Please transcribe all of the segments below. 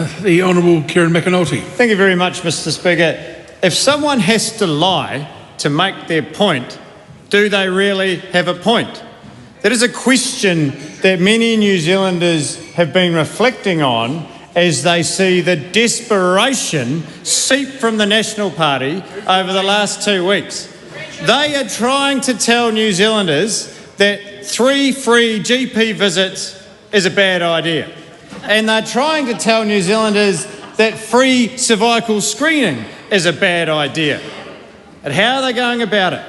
The Honourable Kieran McAnulty. Thank you very much, Mr. Speaker. If someone has to lie to make their point, do they really have a point? That is a question that many New Zealanders have been reflecting on as they see the desperation seep from the National Party over the last 2 weeks. They are trying to tell New Zealanders that 3 free GP visits is a bad idea. And they're trying to tell New Zealanders that free cervical screening is a bad idea. And how are they going about it?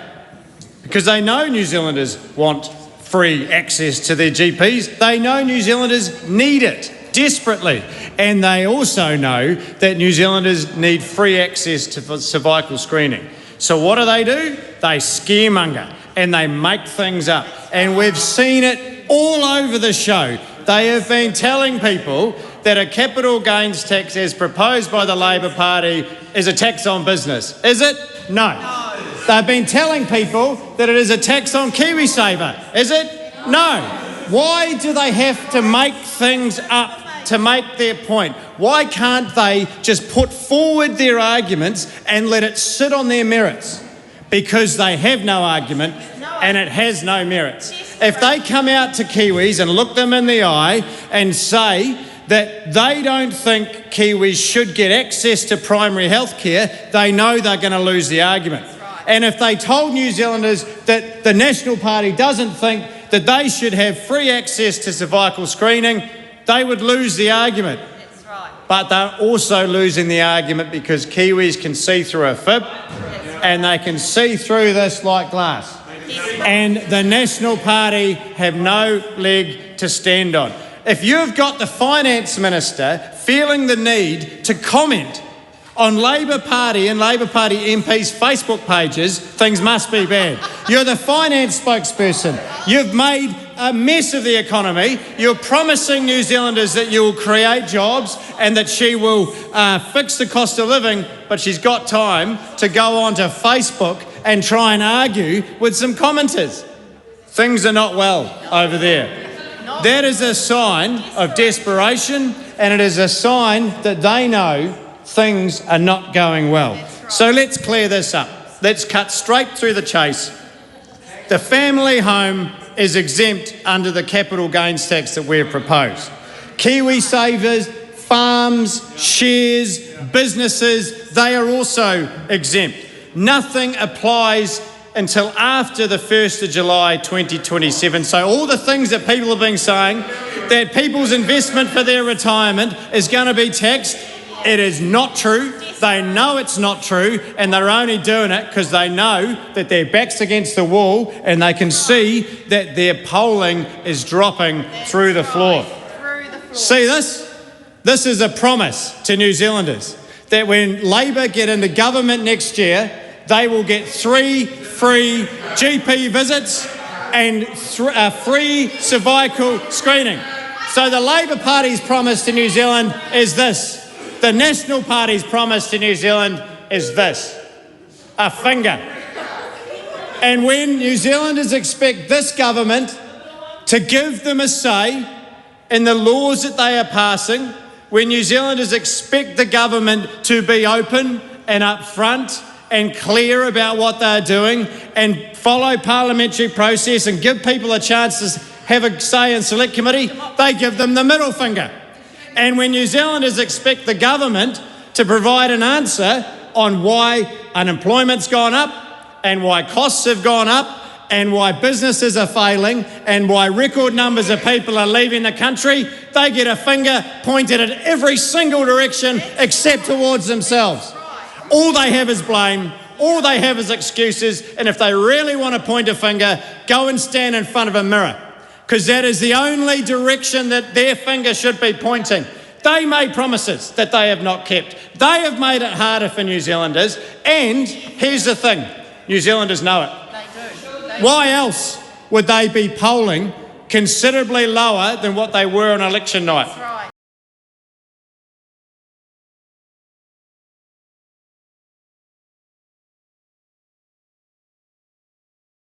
Because they know New Zealanders want free access to their GPs. They know New Zealanders need it desperately. And they also know that New Zealanders need free access to cervical screening. So what do? They scaremonger and they make things up. And we've seen it all over the show. They have been telling people that a capital gains tax as proposed by the Labor Party is a tax on business. Is it? No. They've been telling people that it is a tax on KiwiSaver. Is it? No. Why do they have to make things up to make their point? Why can't they just put forward their arguments and let it sit on their merits? Because they have no argument and it has no merits. If they come out to Kiwis and look them in the eye and say that they don't think Kiwis should get access to primary health care, they know they're going to lose the argument. And if they told New Zealanders that the National Party doesn't think that they should have free access to cervical screening, they would lose the argument. That's right. But they're also losing the argument because Kiwis can see through a fib and they can see through this like glass. And the National Party have no leg to stand on. If you've got the Finance Minister feeling the need to comment on Labor Party and Labor Party MPs' Facebook pages, things must be bad. You're the finance spokesperson. You've made a mess of the economy. You're promising New Zealanders that you will create jobs and that she will fix the cost of living, but she's got time to go onto Facebook and try and argue with some commenters. Things are not well over there. That is a sign of desperation, and it is a sign that they know things are not going well. So let's clear this up. Let's cut straight through the chase. The family home is exempt under the capital gains tax that we've proposed. KiwiSavers, farms, shares, businesses, they are also exempt. Nothing applies until after the 1st of July 2027. So all the things that people have been saying, that people's investment for their retirement is going to be taxed, it is not true. They know it's not true, and they're only doing it because they know that their back's against the wall and they can see that their polling is dropping through the floor. See this? This is a promise to New Zealanders that when Labor get into government next year, they will get 3 free GP visits and free cervical screening. So the Labor Party's promise to New Zealand is this. The National Party's promise to New Zealand is this. A finger. And when New Zealanders expect this government to give them a say in the laws that they are passing, when New Zealanders expect the government to be open and upfront and clear about what they're doing and follow parliamentary process and give people a chance to have a say in select committee, they give them the middle finger. And when New Zealanders expect the government to provide an answer on why unemployment's gone up and why costs have gone up and why businesses are failing and why record numbers of people are leaving the country, they get a finger pointed at every single direction except towards themselves. All they have is blame, all they have is excuses, and if they really want to point a finger, go and stand in front of a mirror, because that is the only direction that their finger should be pointing. They made promises that they have not kept. They have made it harder for New Zealanders, and here's the thing, New Zealanders know it. Why else would they be polling considerably lower than what they were on election night?